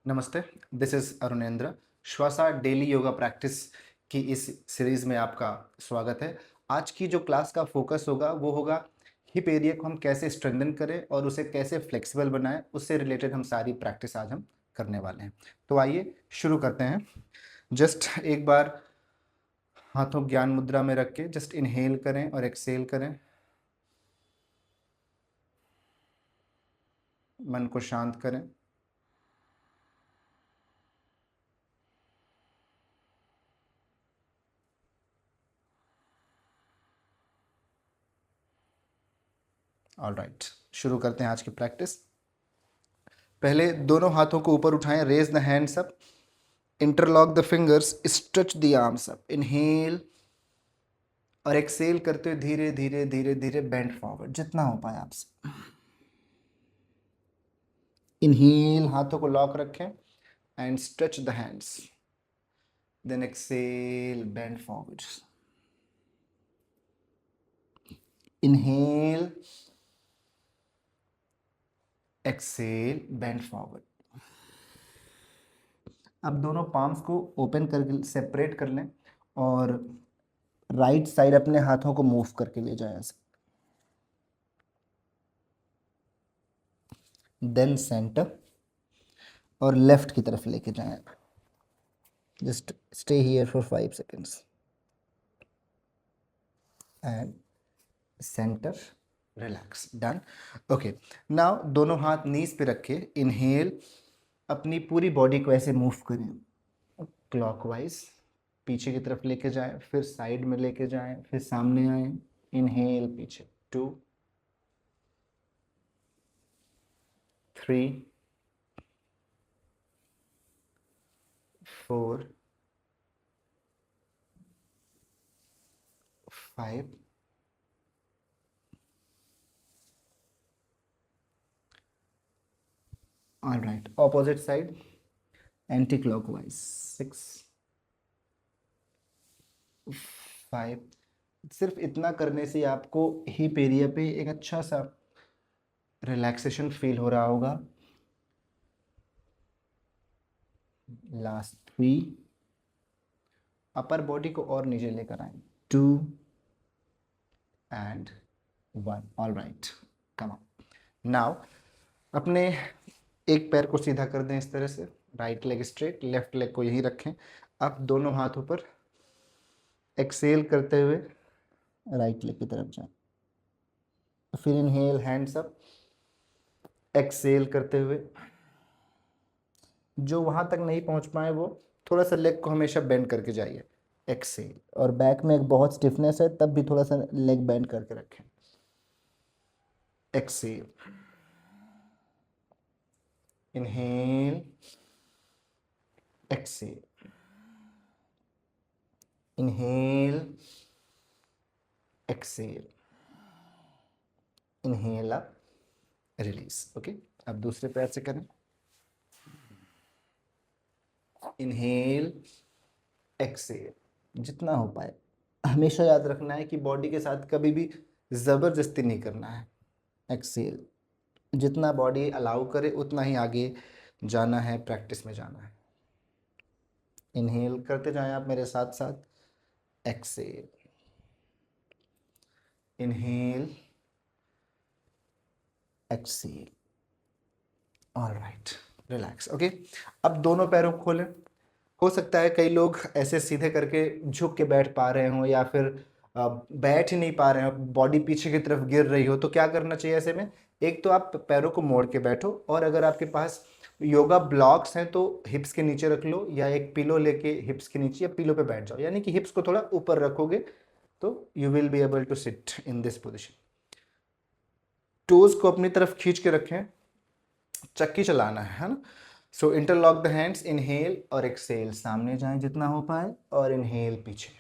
नमस्ते, this is Arunendra. Shwasa daily yoga practice की इस सीरीज़ में आपका स्वागत है। आज की जो क्लास का फोकस होगा वो होगा हिप एरिया को हम कैसे स्ट्रेंथन करें और उसे कैसे फ्लेक्सिबल बनाएं, उससे रिलेटेड हम सारी प्रैक्टिस आज हम करने वाले हैं। तो आइए शुरू करते हैं। जस्ट एक बार हाथों ज्ञान मुद्रा में रख के जस्ट इनहेल करें और एक्सहेल करें। मन को शांत करें। ऑल राइट, शुरू करते हैं आज की प्रैक्टिस। पहले दोनों हाथों को ऊपर उठाएं, raise the hands up, interlock the fingers, stretch the arms up, inhale और एक्सेल करते हुए धीरे धीरे धीरे धीरे बेंड फॉरवर्ड जितना हो पाए आपसे। इनहेल, हाथों को लॉक रखें and stretch the hands, then exhale bend forward. Inhale, exhale bend forward. अब दोनों पाम्स को ओपन करके सेपरेट कर लें और राइट साइड अपने हाथों को मूव करके ले जाएं ऐसे। देन सेंटर और लेफ्ट की तरफ लेके जाएं। Just stay here for 5 seconds and centre, relax, done. Okay, now दोनों हाथ नीज पे रखे, इनहेल, अपनी पूरी बॉडी को ऐसे मूव करें क्लॉकवाइज, पीछे की तरफ लेके जाएं, फिर साइड में लेके जाएं, फिर सामने आए, इनहेल पीछे, 2 3 4 5 all right, opposite side anti clockwise, 6 5। सिर्फ इतना करने से आपको हिप एरिया पे एक अच्छा सा रिलैक्सेशन फील हो रहा होगा। लास्ट 3, अपर बॉडी को और नीचे लेकर आए, 2 and 1। All right, come on. Now अपने एक पैर को सीधा कर दें इस तरह से, right leg straight, left leg को यहीं रखें। अब दोनों हाथों पर एक्सेल करते हुए राइट लेग की तरफ जाएं, फिर इनहेल हैंड्स अप, एक्सेल करते हुए जो वहां तक नहीं पहुंच पाए वो थोड़ा सा लेग को हमेशा बेंड करके जाइए, एक्सेल। और बैक में एक बहुत स्टिफनेस है तब भी थोड़ा सा लेग बेंड करके रखें, exhale, inhale, exhale, inhale, exhale, inhale up, release. Okay, अब दूसरे पैर से करें, इनहेल, एक्सेल, जितना हो पाए। हमेशा याद रखना है कि बॉडी के साथ कभी भी ज़बरदस्ती नहीं करना है। एक्सेल, जितना बॉडी अलाउ करे उतना ही आगे जाना है, प्रैक्टिस में जाना है। इनहेल करते जाएं आप मेरे साथ साथ, exhale, inhale, exhale, all right, relax. Okay, अब दोनों पैरों को खोलें। हो सकता है कई लोग ऐसे सीधे करके झुक के बैठ पा रहे हों या फिर बैठ ही नहीं पा रहे हो, बॉडी पीछे की तरफ गिर रही हो, तो क्या करना चाहिए ऐसे में? एक तो आप पैरों को मोड़ के बैठो, और अगर आपके पास योगा ब्लॉक्स हैं तो हिप्स के नीचे रख लो, या एक पिलो लेके हिप्स के नीचे या पिलो पे बैठ जाओ, यानी कि हिप्स को थोड़ा ऊपर रखोगे तो you will be able to sit in this position. Toes को अपनी तरफ खींच के रखें, चक्की चलाना है ना। So interlock the hands, inhale और एक्सेल, सामने जाएं जितना हो पाए, और इनहेल पीछे,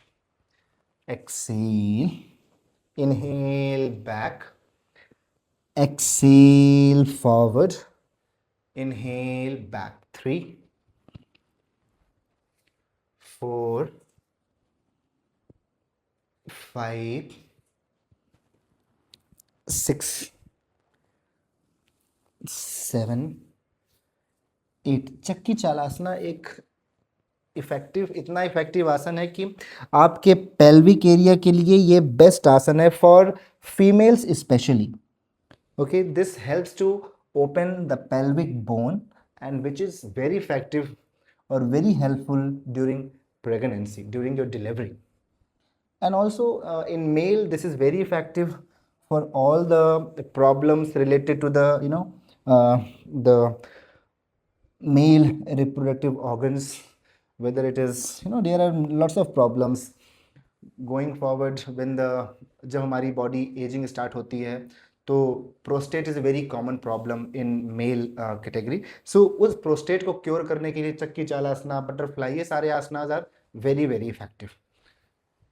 exhale, inhale back, exhale forward, inhale back, 3 4 5 6 7 8 चक्की चालासना एक इतना इफेक्टिव आसन है कि आपके पेल्विक एरिया के लिए ये बेस्ट आसन है for females specially. Okay, this helps to open the pelvic bone and which is very effective or very helpful during pregnancy, during your delivery. And also in male, this is very effective for all the problems related to the, the male reproductive organs, whether it is, there are lots of problems going forward when the जब हमारी body ageing start होती है तो prostate is a very common problem in male category. So उस prostate को cure करने के लिए चक्की चालासना, बटरफ्लाई, ये सारे asanas are very very effective.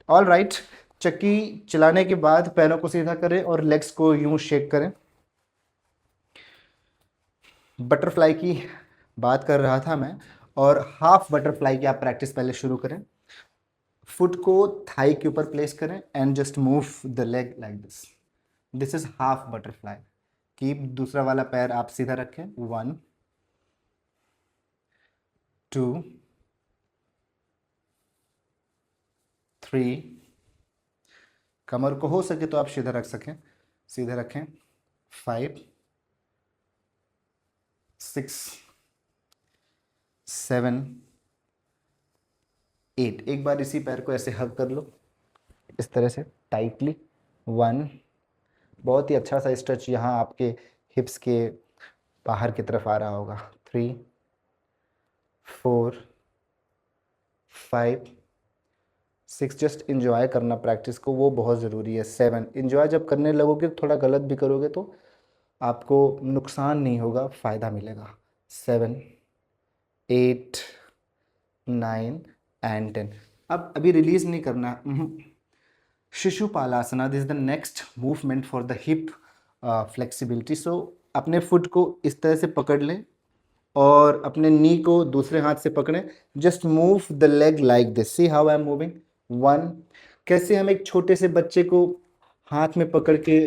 All right, चक्की चलाने के बाद पैरों को सीधा करें और लेग्स को यूं शेक करें. बटरफ्लाई की बात कर रहा था मैं, और हाफ बटरफ्लाई की आप प्रैक्टिस पहले शुरू करें. फुट को थाई के ऊपर प्लेस करें and just move the leg like this. This is half butterfly. Keep दूसरा वाला पैर आप सीधा रखें. 1 2 3. कमर को हो सके तो आप सीधा रख सकें, सीधे रखें. 5 6 7 8. एक बार इसी पैर को ऐसे हग कर लो इस तरह से टाइटली. 1. बहुत ही अच्छा सा स्ट्रेच यहाँ आपके हिप्स के बाहर की तरफ आ रहा होगा. 3 4 5 6. जस्ट इंजॉय करना प्रैक्टिस को, वो बहुत ज़रूरी है. 7. इंजॉय जब करने लगोगे, थोड़ा गलत भी करोगे तो आपको नुकसान नहीं होगा, फ़ायदा मिलेगा. 7 8 9 एंड 10. अब अभी रिलीज नहीं करना. Shishupalasana, this is the next movement for the hip flexibility. So अपने फुट को इस तरह से पकड़ लें और अपने नी को दूसरे हाथ से पकड़ें. Just move the leg like this. See how I am moving. 1. कैसे हम एक छोटे से बच्चे को हाथ में पकड़ के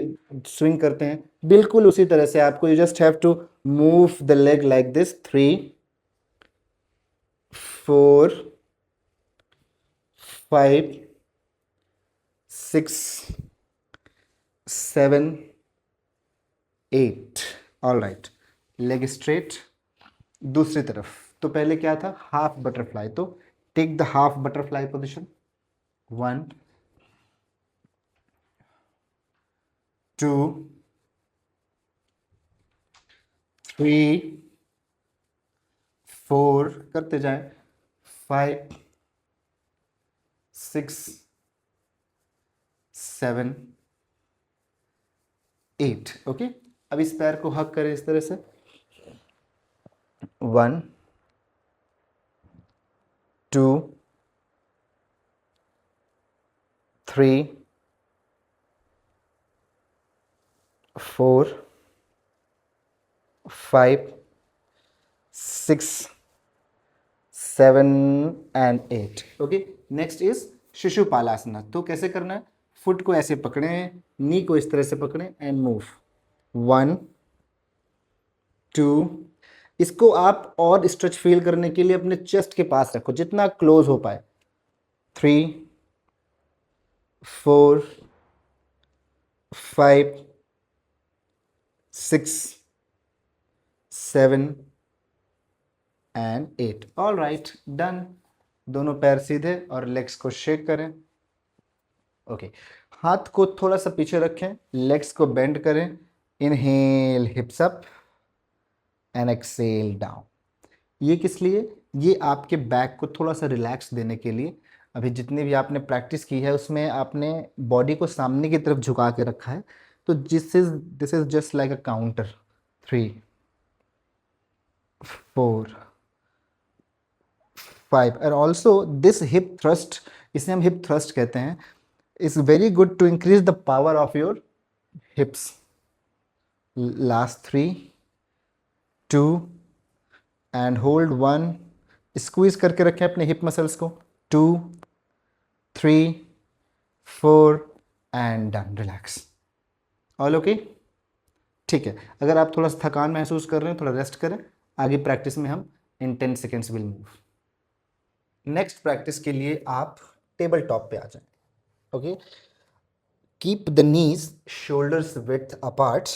स्विंग करते हैं, बिल्कुल उसी तरह से आपको, you just have to move the leg like this. 3 4 5 6 7 8. All right, leg straight. दूसरी तरफ तो पहले क्या था, हाफ बटरफ्लाई. तो take the half butterfly position. 1 2 3 4. करते जाएं. 5 6 7 8. ओके, अब इस पैर को हक करें इस तरह से. 1 2 3 4 5 6 7 and 8. Okay, next is Shishupalasana. तो कैसे करना है, फुट को ऐसे पकड़ें, नी को इस तरह से पकड़ें एंड मूव. 1 2. इसको आप और स्ट्रेच फील करने के लिए अपने चेस्ट के पास रखो, जितना क्लोज हो पाए. 3 4 5 6 7 एंड 8. All right, done. दोनों पैर सीधे और लेग्स को शेक करें. ओके, हाथ को थोड़ा सा पीछे रखें, लेग्स को बेंड करें. Inhale हिप्स up and exhale down. ये किस लिए, ये आपके बैक को थोड़ा सा रिलैक्स देने के लिए. अभी जितनी भी आपने प्रैक्टिस की है उसमें आपने बॉडी को सामने की तरफ झुका के रखा है, तो this is just like a counter. 3 4 5. And also this hip thrust, इसे हम हिप थ्रस्ट कहते हैं, is very good to increase the power of your hips. Last 3 2 and hold 1. Squeeze करके रखें अपने हिप मसल्स को. 2 3 4 and done. Relax. All okay, ठीक है. अगर आप थोड़ा सा थकान महसूस कर रहे हैं, थोड़ा रेस्ट करें. आगे प्रैक्टिस में हम इन 10 seconds will move. Next practice के लिए आप टेबल टॉप पे आ जाएं। Okay, keep the knees shoulders width apart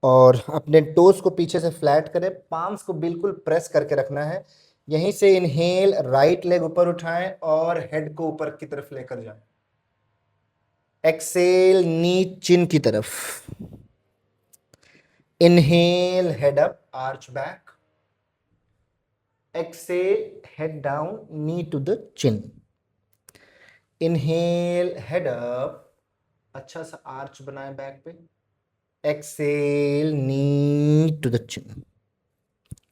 और अपने टोस को पीछे से फ्लैट करें, पाम्स को बिल्कुल प्रेस करके रखना है। यहीं से इनहेल, राइट लेग ऊपर उठाएं और हेड को ऊपर की तरफ लेकर जाएं। एक्सेल, नी चिन की तरफ। Inhale, head up, arch back. Exhale, head down, knee to the chin. Inhale, head up, अच्छा सा आर्च बनाएं बैक पे। Exhale, knee to the chin.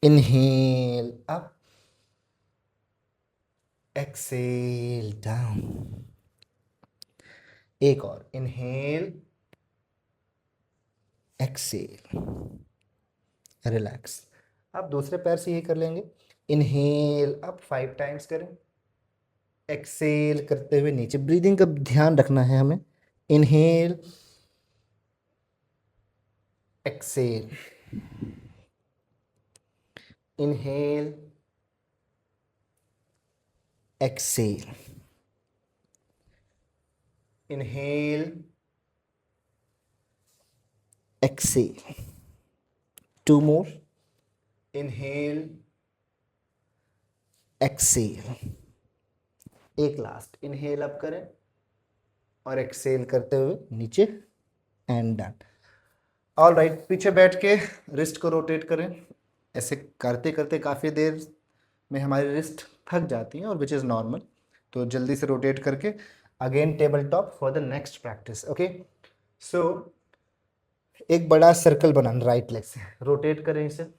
Inhale up, exhale down. एक और, इनहेल, एक्सेल, रिलैक्स। आप दूसरे पैर से ये कर लेंगे। इनहेल अप 5 टाइम्स करें, एक्सेल करते हुए नीचे। ब्रीदिंग का ध्यान रखना है हमें। Inhale, exhale, inhale, exhale, inhale, exhale. 2 more, inhale, exhale. एक लास्ट, इनहेल अप करें और एक्सेल करते हुए नीचे, एंड डन। ऑल राइट, पीछे बैठ के रिस्ट को रोटेट करें। ऐसे करते करते काफ़ी देर में हमारी रिस्ट थक जाती है और विच इज़ नॉर्मल, तो जल्दी से रोटेट करके again table top for the next practice. Okay, so एक बड़ा सर्कल बनाना राइट लेग से, रोटेट करें इसे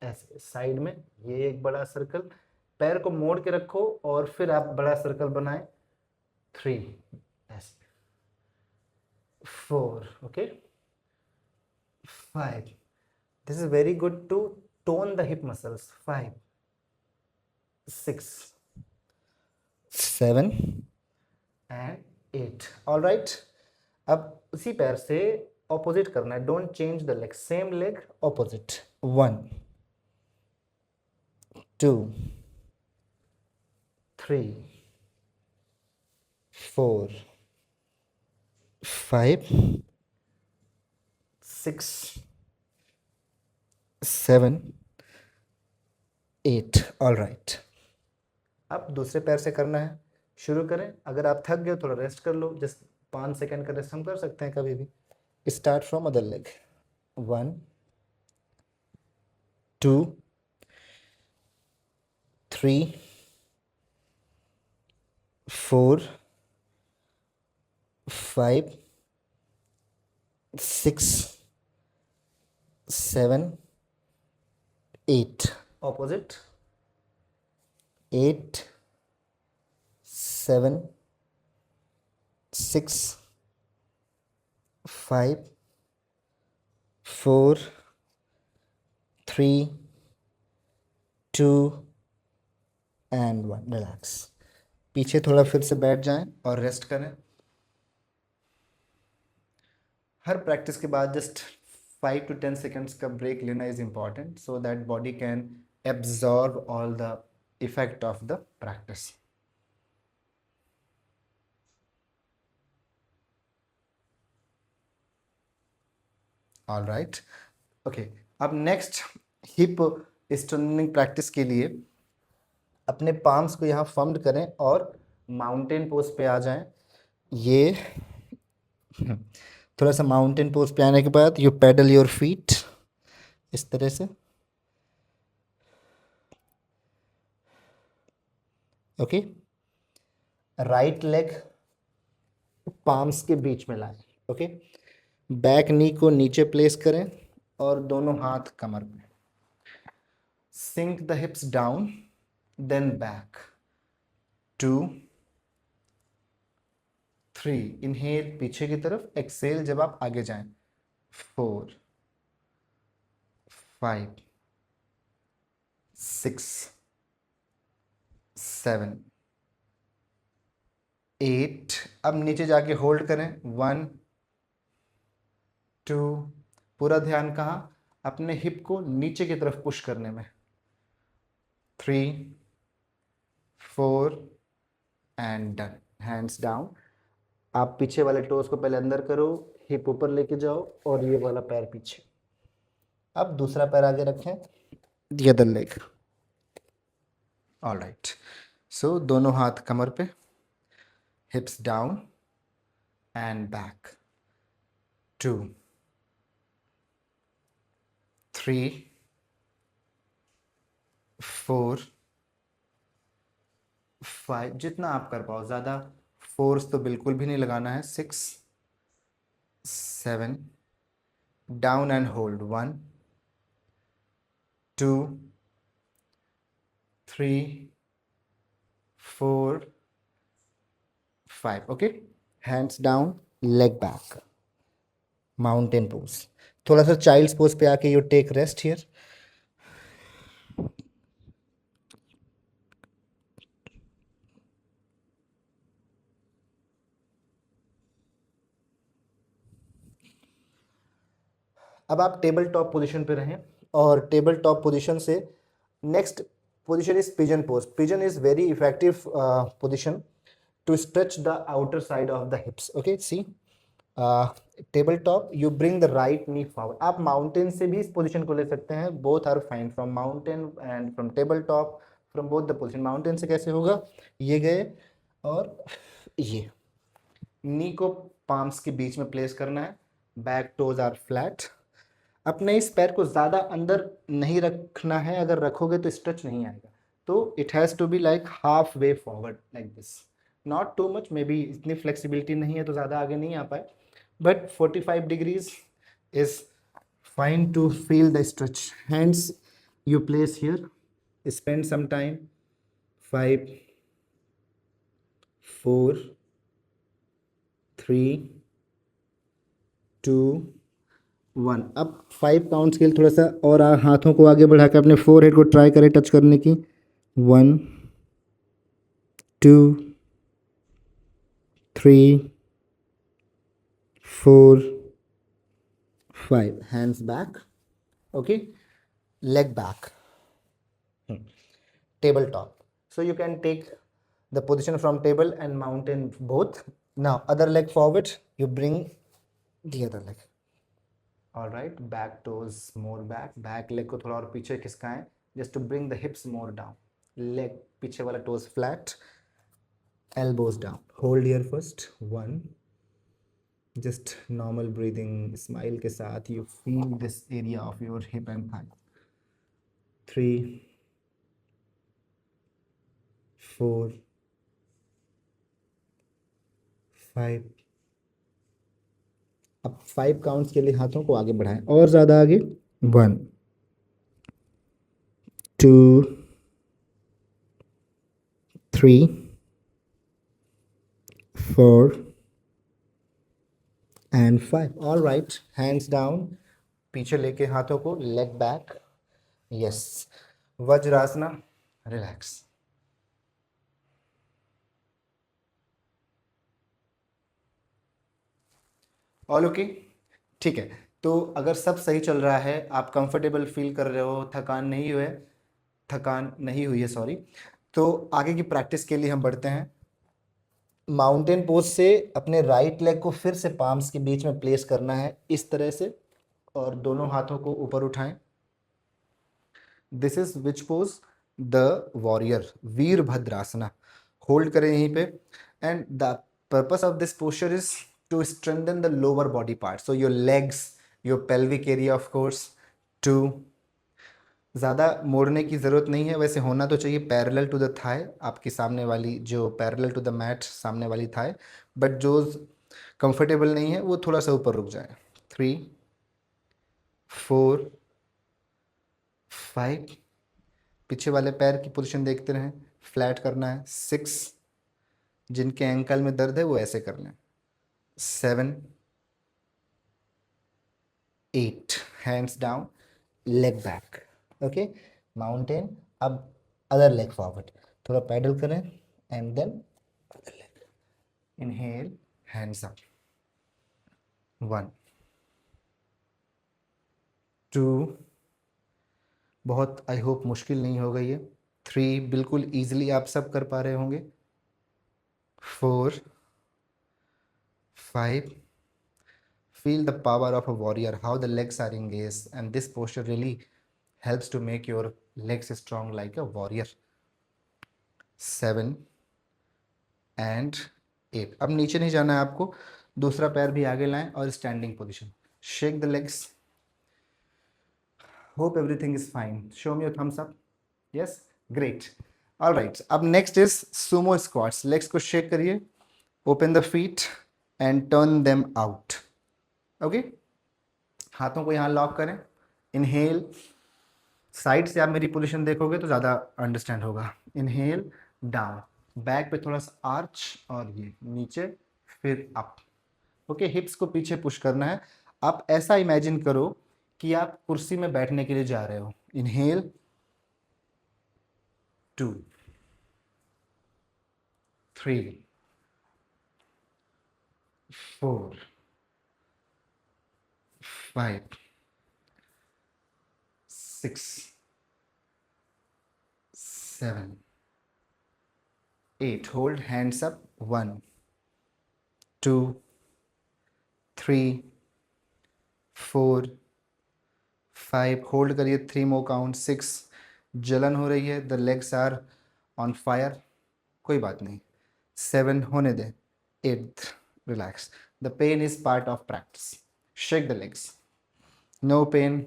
ऐसे साइड में, ये एक बड़ा सर्कल। पैर को मोड़ के रखो और फिर आप बड़ा सर्कल बनाएं। 3 ऐसे, 4, okay, 5. This is very good to tone the hip muscles. 5, 6, 7 and 8. All right. अब उसी पैर से ऑपोजिट करना है। Don't change the leg, same leg opposite. 1, 2, 3, 4, 5, 6, 7, 8. All right, अब दूसरे पैर से करना है। शुरू करें। अगर आप थक गए थोड़ा रेस्ट कर लो, जस्ट 5 सेकेंड का रेस्ट हम कर सकते हैं कभी भी। Start from other leg. 1, 2, 3, 4, 5, 6, 7, 8. Opposite. 8, 7, 6, 5, 4, 3, 2 and 1. Relax. पीछे थोड़ा फिर से बैठ जाएं और रेस्ट करें। हर प्रैक्टिस के बाद जस्ट 5 to 10 सेकेंड्स का ब्रेक लेना is important, so that body can absorb all the effect of the practice. All right, okay. अब नेक्स्ट हिप स्ट्रेंथनिंग प्रैक्टिस के लिए अपने पाम्स को यहाँ फर्म्ड करें और माउंटेन पोज पे आ जाएं। ये थोड़ा सा माउंटेन पोज पे आने के बाद यू पैडल योर फीट इस तरह से। ओके, राइट लेग पाम्स के बीच में लाएं। ओके, बैक नी को नीचे प्लेस करें और दोनों हाथ कमर में। Sink the hips down, then back. 2, 3, inhale पीछे की तरफ, एक्सेल जब आप आगे जाएं। 4, 5, 6, 7, 8। अब नीचे जाके होल्ड करें। 1, 2, पूरा ध्यान कहाँ? अपने हिप को नीचे की तरफ पुश करने में। 3 4 एंड डन। Hands down. आप पीछे वाले टोस को पहले अंदर करो, हिप ऊपर लेके जाओ और ये वाला पैर पीछे। अब दूसरा पैर आगे रखें, the other leg. All right. So दोनों हाथ कमर पे, हिप्स डाउन एंड बैक। 2 3 4 5, जितना आप कर पाओ, ज़्यादा फोर्स तो बिल्कुल भी नहीं लगाना है। 6 7 down and hold. 1 2 3 4 5। Okay, hands down, leg back, mountain pose. थोड़ा सा चाइल्ड्स पोज पे आके यू टेक रेस्ट हियर। अब आप टेबल टॉप पोजीशन पे रहें और टेबल टॉप पोजीशन से next position is pigeon pose. Pigeon is very effective position to stretch the outer side of the hips. Okay, see table top, you bring the right knee forward. आप mountain से भी इस position को ले सकते हैं, both are fine, from mountain and from table top, from both the position. Mountain से कैसे होगा, ये गए और ये नी को पाम्स के बीच में प्लेस करना है, बैक टोज आर फ्लैट। अपने इस पैर को ज़्यादा अंदर नहीं रखना है, अगर रखोगे तो स्ट्रेच नहीं आएगा। तो it has to be like half way forward like this, not too much. Maybe इतनी फ्लेक्सिबिलिटी नहीं है तो ज़्यादा आगे नहीं आ पाए, but 45 degrees is fine to feel the stretch. Hands you place here, spend some time. 5 4 3 2 1। अब 5 काउंट्स के लिए थोड़ा सा और हाथों को आगे बढ़ाकर अपने फोरहेड को ट्राई करें टच करने की। 1 2 3 4 5। hands back. Okay, leg back. Table top. So you can take the position from table and mountain both. Now other leg forward, you bring the other leg. All right, back toes more back, back leg को थोड़ा और पीछे खिसकाएं, just to bring the hips more down. Leg पीछे वाला toes flat, elbows down. Hold here first. 1, just normal breathing, smile के साथ you feel this area of your hip and thigh. 3 4 5। अब 5 counts के लिए हाथों को आगे बढ़ाएं और ज़्यादा आगे। 1 2 3 4 and 5। All right, hands down, पीछे लेके हाथों को, leg back. Yes, Vajrasana, relax. All okay, ठीक है। तो अगर सब सही चल रहा है, आप कंफर्टेबल फील कर रहे हो, थकान नहीं हुई है, सॉरी, तो आगे की प्रैक्टिस के लिए हम बढ़ते हैं। माउंटेन पोज से अपने राइट लेग को फिर से पाम्स के बीच में प्लेस करना है इस तरह से, और दोनों हाथों को ऊपर उठाएं। This is which pose, the warrior, Virabhadrasana. Hold करें यहीं पे, and the purpose of this posture is to strengthen the lower body part, so your legs, your pelvic area of course. 2, ज़्यादा मोड़ने की ज़रूरत नहीं है, वैसे होना तो चाहिए पैरेलल टू द थाई, आपकी सामने वाली जो पैरेलल टू द मैट सामने वाली थाई, बट जो कंफर्टेबल नहीं है वो थोड़ा सा ऊपर रुक जाए। 3 4 5, पीछे वाले पैर की पोजीशन देखते रहें, फ्लैट करना है। 6, जिनके एंकल में दर्द है वो ऐसे कर लें। 7 8, hands down, leg back. Okay, mountain. अब अदर लेग फॉरवर्ड, थोड़ा पैडल करें and then other leg. Inhale, hands up. 1 2, बहुत आई होप मुश्किल नहीं होगा ये। 3, बिल्कुल ईजिली आप सब कर पा रहे होंगे। 4, 5, feel the power of a warrior, how the legs are engaged, and this posture really helps to make your legs strong like a warrior. 7 and 8, अब नीचे नहीं जाना है आपको, दूसरा पैर भी आगे लाएं और standing position, shake the legs. Hope everything is fine. Show me your thumbs up. Yes, great. All right, अब next is sumo squats. Legs को shake करिए, open the feet and turn them out. Okay, हाथों को यहाँ lock करें. Inhale, side से आप मेरी पोजीशन देखोगे तो ज़्यादा अंडरस्टैंड होगा. Inhale, down, बैक पे थोड़ा सा आर्च और ये नीचे, फिर अप. ओके, हिप्स को पीछे पुश करना है. आप ऐसा इमेजिन करो कि आप कुर्सी में बैठने के लिए जा रहे हो. Inhale, 2, 3, 4, 5, 6, 7, 8. Hold hands up. 1, 2, 3, 4, 5. Hold करिए 3 more count. 6. जलन हो रही है. The legs are on fire. कोई बात नहीं. 7 होने दें. 8. Relax. The pain is part of practice. Shake the legs. No pain,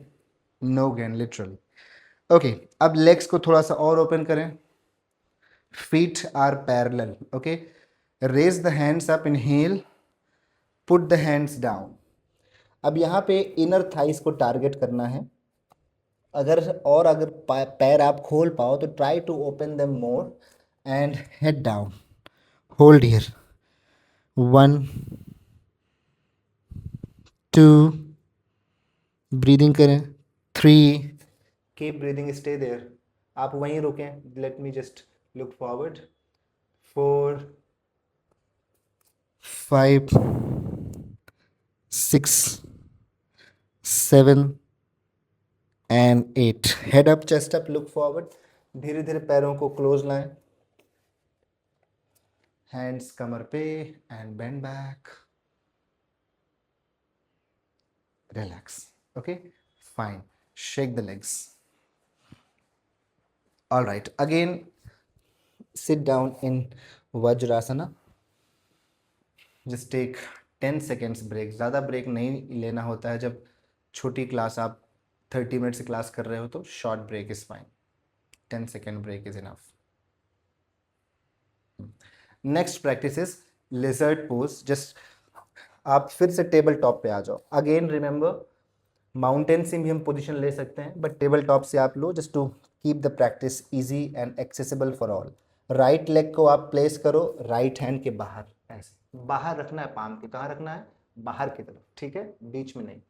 no gain, literally. Okay, अब legs को थोड़ा सा और open करें. Feet are parallel. Okay, raise the hands up. Inhale, put the hands down. अब यहाँ पे inner thighs को target करना है. अगर पैर आप खोल पाओ तो try to open them more and head down. Hold here. 1, 2, breathing करें. 3, keep breathing, stay there. आप वहीं रुकें. Let me just look forward. 4, 5, 6, 7 and 8. Head up, chest up, look forward. धीरे धीरे पैरों को क्लोज लाएं. Hands कमर पे and bend back. Relax. Okay, fine. Shake the legs. All right, again sit down in Vajrasana. Just take 10 seconds break. ज़्यादा break नहीं लेना होता है. जब छोटी क्लास आप 30 मिनट से क्लास कर रहे हो तो short break is fine. 10 second break is enough. Next practice is lizard pose. Just आप फिर से टेबल टॉप पे आ जाओ. अगेन रिमेंबर, माउंटेन से भी हम पोजीशन ले सकते हैं, बट टेबल टॉप से आप लो, just to keep the practice easy and accessible for all. Right leg को आप प्लेस करो राइट हैंड के बाहर. ऐसे बाहर रखना है. पाम के कहाँ रखना है? बाहर की तरफ. ठीक है, बीच में नहीं.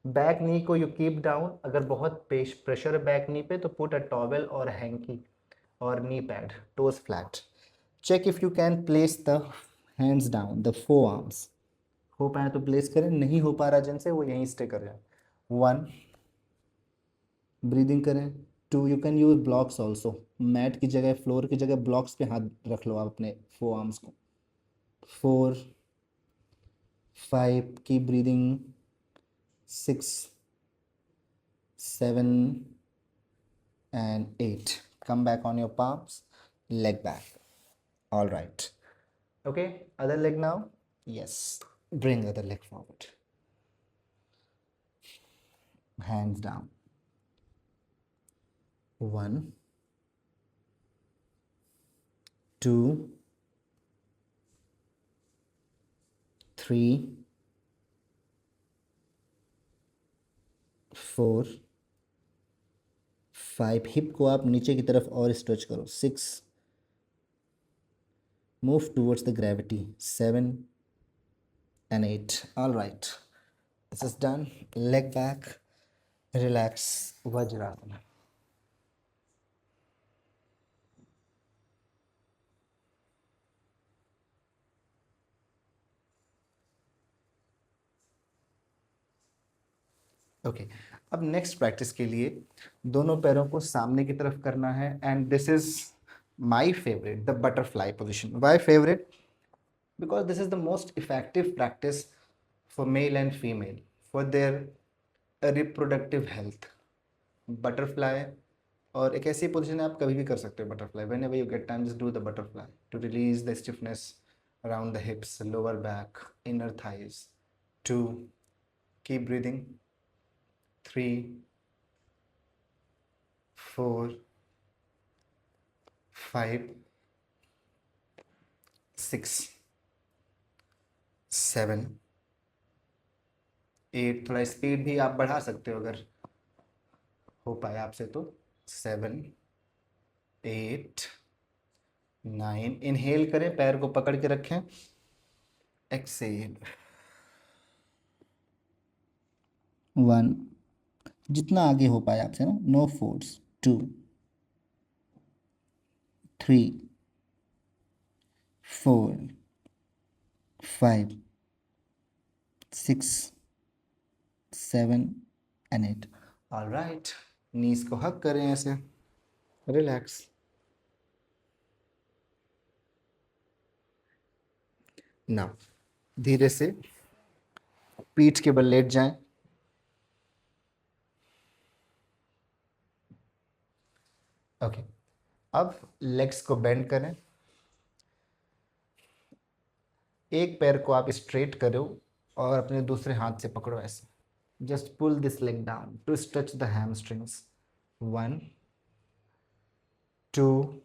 बैक नी को यू कीप डाउन. अगर बहुत प्रेशर है बैक नी पे तो पुट अ टॉवेल और हैंकी और knee pad. Toes flat. Check if you can place the hands down, the forearms. हो पाए तो प्लेस करें, नहीं हो पा रहा जिनसे वो यहीं स्टे कर जाए. 1, ब्रीदिंग करें. 2, you can use blocks also. Mat की जगह, फ्लोर की जगह ब्लॉक्स पे हाथ रख लो आप अपने फोर आर्म्स को. 4, 5, keep breathing. 6, 7 and 8. Come back on your palms, leg back. All right. Okay, other leg now. Yes, bring other leg forward. Hands down. 1, 2, 3, 4, 5. Hip को आप नीचे की तरफ और स्ट्रेच करो. 6, move towards the gravity. 7 and 8. All right, this is done. Leg back, relax. Vajrasana. Okay, अब next practice के लिए दोनों पैरों को सामने की तरफ करना है, and this is my favourite, the butterfly position. Why favourite? Because this is the most effective practice for male and female for their reproductive health. Butterfly, और एक ऐसी पोजीशन है आप कभी भी कर सकते हो butterfly. Whenever you get time just do the butterfly to release the stiffness around the hips, lower back, inner thighs. 2, keep breathing. 3, 4, 5, 6, 7, 8. थोड़ा स्पीड भी आप बढ़ा सकते हो अगर हो पाए आपसे तो. 7, 8, 9. इनहेल करें, पैर को पकड़ के रखें. एक्सेल. 1. जितना आगे हो पाए आपसे ना, no force. 2, 3, 4, 5, 6, 7 and 8. All right, knees को हक करें ऐसे, रिलैक्स. नाउ धीरे से पीठ के बल लेट जाएं. ओके, अब लेग्स को बेंड करें. एक पैर को आप स्ट्रेट करो और अपने दूसरे हाथ से पकड़ो ऐसे. Just pull this leg down to stretch the hamstrings. 1, 2.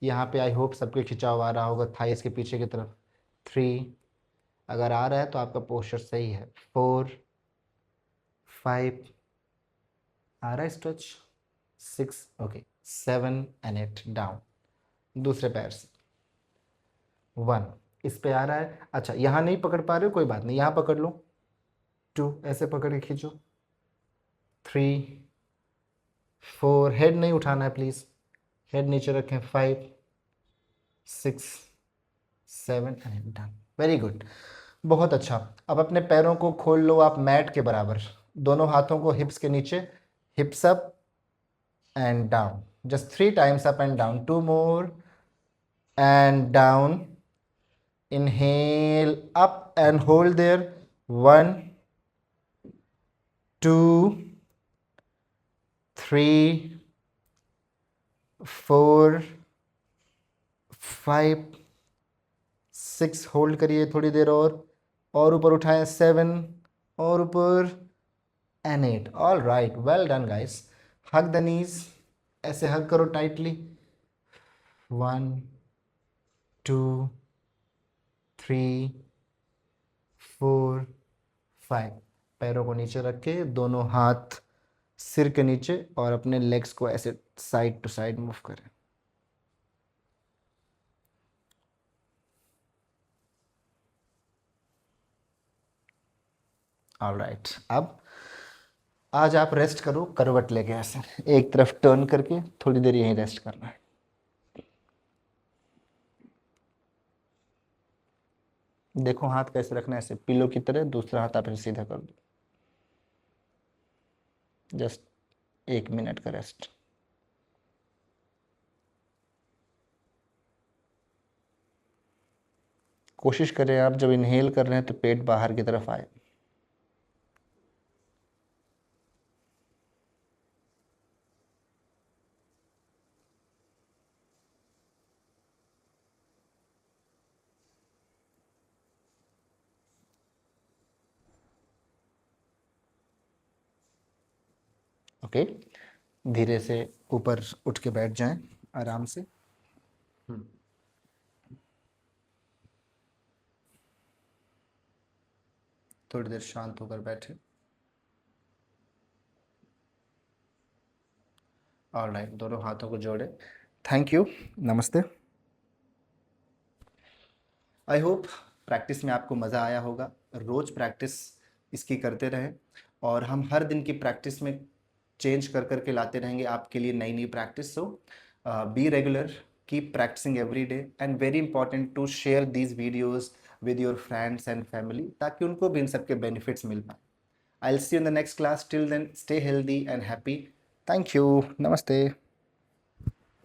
यहाँ पे आई होप सबके खिंचाव आ रहा होगा थाइस के पीछे की तरफ. 3, अगर आ रहा है तो आपका पोस्चर सही है. 4, 5, आ रहा है स्ट्रेच. 6, ओके. 7 and 8 down. दूसरे पैर से. 1, इस पे आ रहा है. अच्छा, यहाँ नहीं पकड़ पा रहे हो, कोई बात नहीं, यहाँ पकड़ लो. 2, ऐसे पकड़ के खींचो. 3, 4, हेड नहीं उठाना है प्लीज, हेड नीचे रखें. 5, 6, 7 एंड डन. वेरी गुड, बहुत अच्छा. अब अपने पैरों को खोल लो आप मैट के बराबर. दोनों हाथों को हिप्स के नीचे. हिप्स up and down. Just 3 times up and down. 2 more and down. Inhale up and hold there. 1, 2, 3, 4, 5, 6. Hold करिए थोड़ी देर और ऊपर उठाएं. 7 और ऊपर and 8. All right, well done guys. Hug the knees, ऐसे हग करो टाइटली. 1, 2, 3, 4, 5. पैरों को नीचे रखे, दोनों हाथ सिर के नीचे, और अपने लेग्स को ऐसे साइड टू साइड मूव करें. ऑल राइट, अब आज आप रेस्ट करो करवट लेके ऐसे एक तरफ टर्न करके. थोड़ी देर यहीं रेस्ट करना है. देखो हाथ कैसे रखना है, ऐसे पिलो की तरह. दूसरा हाथ आप ऐसे सीधा कर दो. जस्ट 1 मिनट का रेस्ट. कोशिश करें आप जब इनहेल कर रहे हैं तो पेट बाहर की तरफ आए. ओके, धीरे से ऊपर उठ के बैठ जाएं आराम से. थोड़ी देर शांत होकर बैठे. ऑलराइट, दोनों हाथों को जोड़े. थैंक यू, नमस्ते. आई होप प्रैक्टिस में आपको मज़ा आया होगा. रोज़ प्रैक्टिस इसकी करते रहें, और हम हर दिन की प्रैक्टिस में चेंज कर करके लाते रहेंगे आपके लिए नई नई practice. So be regular, keep practising every day, and very important to share these videos with your friends and family, ताकि उनको भी इन सब के बेनिफिट्स मिल पाए. I will see you in the next class. Till then, stay healthy and happy. Thank you. नमस्ते.